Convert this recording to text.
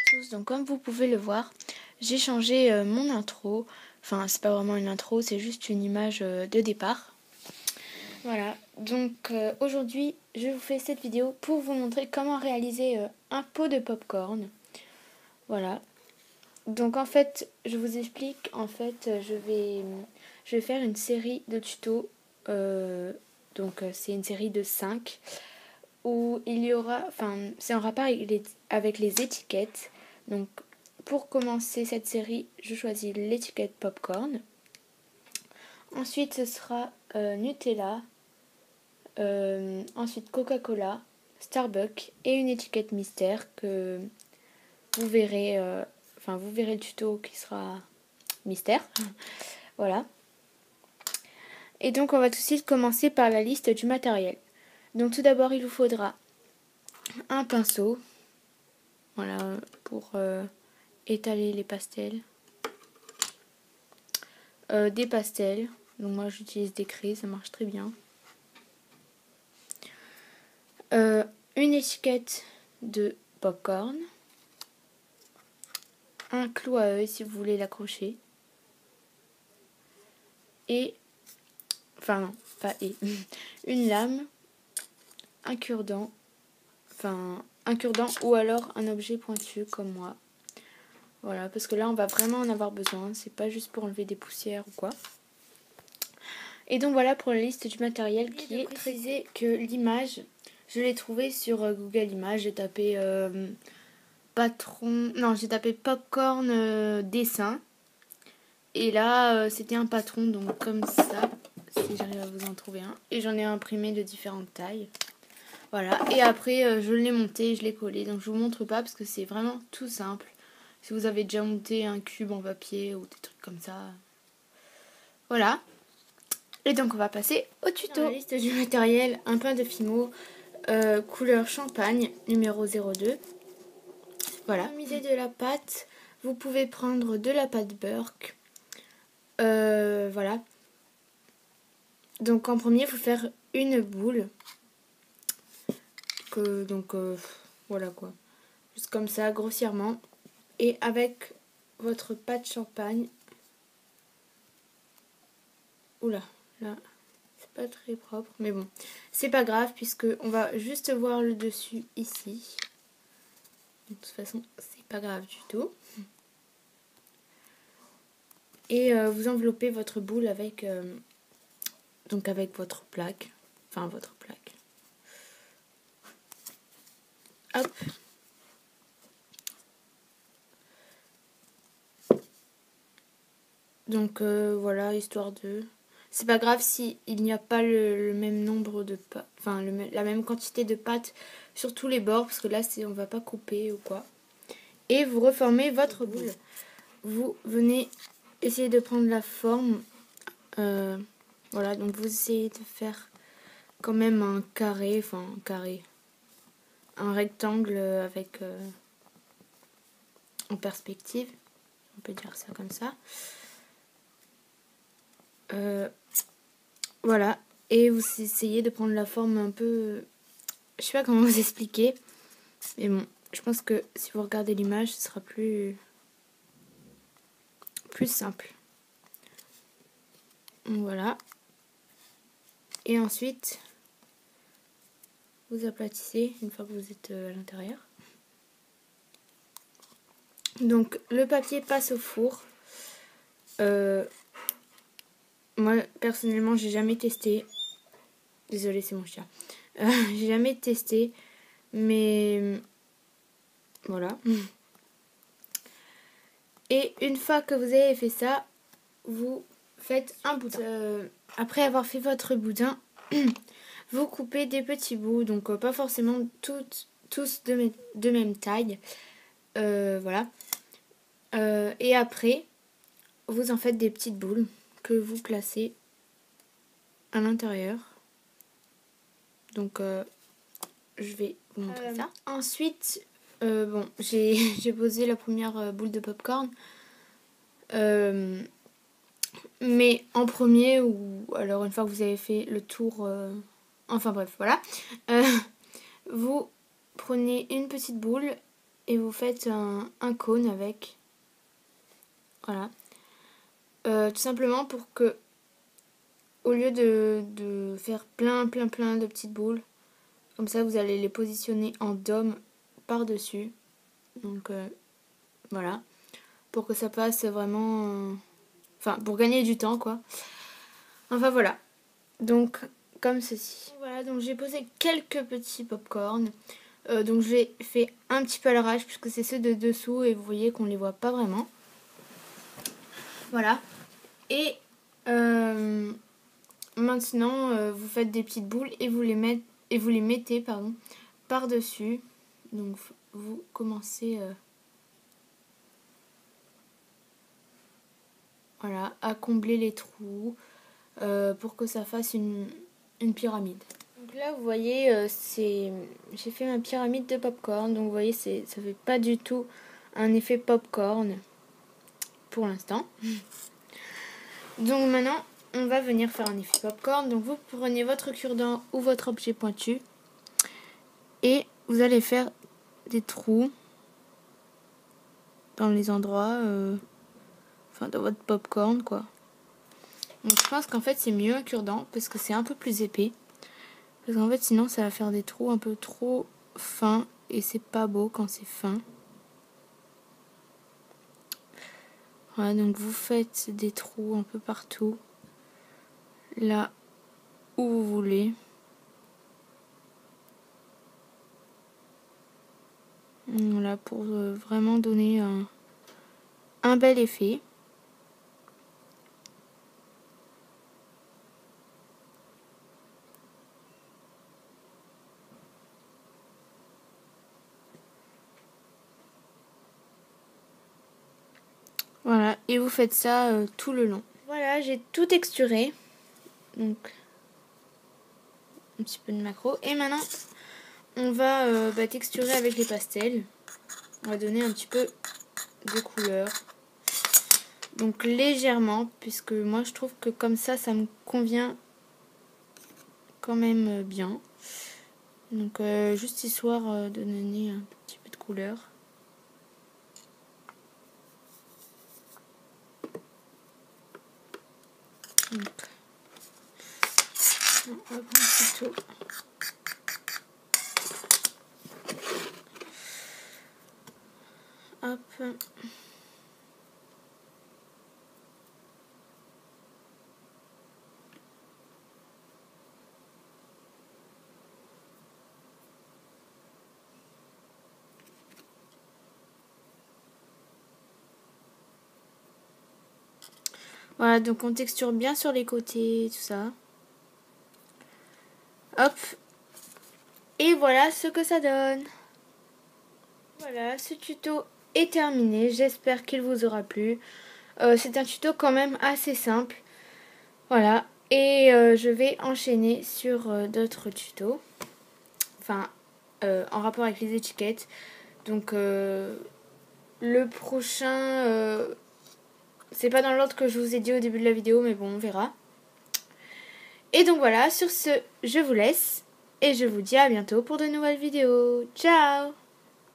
tous, donc comme vous pouvez le voir, j'ai changé mon intro. Enfin, c'est pas vraiment une intro, c'est juste une image de départ. Voilà, donc aujourd'hui, je vous fais cette vidéo pour vous montrer comment réaliser un pot de popcorn. Voilà. Donc en fait, je vous explique, en fait, je vais faire une série de tutos. C'est une série de 5 où il y aura, enfin, c'est en rapport avec les étiquettes. Donc, pour commencer cette série, je choisis l'étiquette popcorn. Ensuite, ce sera Nutella. Ensuite, Coca-Cola, Starbucks et une étiquette mystère que vous verrez. Vous verrez le tuto qui sera mystère. Voilà. Et donc, on va tout de suite commencer par la liste du matériel. Donc, tout d'abord, il vous faudra un pinceau. Voilà, pour étaler les pastels. Des pastels. Donc moi j'utilise des craies, ça marche très bien. Une étiquette de popcorn. Un clou à œil si vous voulez l'accrocher. Et, enfin non, pas et. Une lame, un cure-dent. Enfin, un cure-dent ou alors un objet pointu comme moi. Voilà, parce que là on va vraiment en avoir besoin. C'est pas juste pour enlever des poussières ou quoi. Et donc voilà pour la liste du matériel qui est précisé que l'image, je l'ai trouvée sur Google Images. J'ai tapé j'ai tapé popcorn dessin. Et là, c'était un patron, donc comme ça, si j'arrive à vous en trouver un. Et j'en ai imprimé de différentes tailles. Voilà, et après, je l'ai monté, je l'ai collé. Donc je vous montre pas parce que c'est vraiment tout simple. Si vous avez déjà monté un cube en papier ou des trucs comme ça. Voilà. Et donc on va passer au tuto. Dans la liste du matériel, un pain de Fimo, couleur champagne, numéro 02. Voilà. Pour miser de la pâte, vous pouvez prendre de la pâte Burke. Voilà. Donc en premier, il faut faire une boule. Voilà quoi. Juste comme ça, grossièrement. Et avec votre pâte champagne. Oula, là, c'est pas très propre. Mais bon, c'est pas grave puisque on va juste voir le dessus ici. De toute façon, c'est pas grave du tout. Et vous enveloppez votre boule avec votre plaque. Enfin, votre plaque. Hop. Donc voilà, histoire de... C'est pas grave si il n'y a pas le même nombre de pâtes, enfin la même quantité de pâtes sur tous les bords, parce que là on va pas couper ou quoi. Et vous reformez votre boule. Vous venez essayer de prendre la forme. Voilà, donc vous essayez de faire quand même un carré, un rectangle avec en perspective. On peut dire ça comme ça. Voilà, et vous essayez de prendre la forme un peu... Je sais pas comment vous expliquer, mais bon, je pense que si vous regardez l'image, ce sera plus simple. Voilà. Et ensuite, vous aplatissez une fois que vous êtes à l'intérieur. Donc, le papier passe au four. Moi, personnellement, j'ai jamais testé. Désolée, c'est mon chien. J'ai jamais testé, mais voilà. Et une fois que vous avez fait ça, vous faites un boudin. Après avoir fait votre boudin, vous coupez des petits bouts, donc pas forcément tous de même taille. Voilà. Et après, vous en faites des petites boules que vous placez à l'intérieur. Donc, je vais vous montrer ça. Ensuite, j'ai posé la première boule de popcorn. Mais en premier, ou alors une fois que vous avez fait le tour, enfin bref, voilà, vous prenez une petite boule et vous faites un cône avec. Voilà. Tout simplement pour que, au lieu de faire plein de petites boules, comme ça vous allez les positionner en dôme par-dessus. Donc voilà. Pour que ça passe vraiment... Enfin, pour gagner du temps, quoi. Enfin, voilà. Donc, comme ceci. Voilà, donc j'ai posé quelques petits pop-corn. Donc j'ai fait un petit peu à l'arrache puisque c'est ceux de dessous et vous voyez qu'on les voit pas vraiment. Voilà. Et maintenant vous faites des petites boules et vous les mettez par-dessus. Donc vous commencez voilà, à combler les trous pour que ça fasse une pyramide. Donc là vous voyez j'ai fait ma pyramide de popcorn. Donc vous voyez ça fait pas du tout un effet popcorn pour l'instant. Donc maintenant on va venir faire un effet popcorn. Donc vous prenez votre cure-dent ou votre objet pointu et vous allez faire des trous dans les endroits enfin dans votre popcorn quoi. Donc je pense qu'en fait c'est mieux un cure-dent parce que c'est un peu plus épais. Parce qu'en fait sinon ça va faire des trous un peu trop fins et c'est pas beau quand c'est fin. Voilà, donc vous faites des trous un peu partout. Là où vous voulez. Voilà, pour vraiment donner un bel effet. Voilà, et vous faites ça tout le long. Voilà, j'ai tout texturé. Donc, un petit peu de macro. Et maintenant, on va texturer avec les pastels. On va donner un petit peu de couleur. Donc légèrement, puisque moi je trouve que comme ça me convient quand même bien. Donc juste histoire de donner un petit peu de couleur. Donc, on va prendre plutôt. Hop. Voilà, donc on texture bien sur les côtés, tout ça. Hop. Et voilà ce que ça donne. Voilà, ce tuto est terminé. J'espère qu'il vous aura plu. C'est un tuto quand même assez simple. Voilà. Et je vais enchaîner sur d'autres tutos. Enfin, en rapport avec les étiquettes. Donc, le prochain... c'est pas dans l'ordre que je vous ai dit au début de la vidéo, mais bon, on verra. Et donc voilà, sur ce, je vous laisse. Et je vous dis à bientôt pour de nouvelles vidéos. Ciao!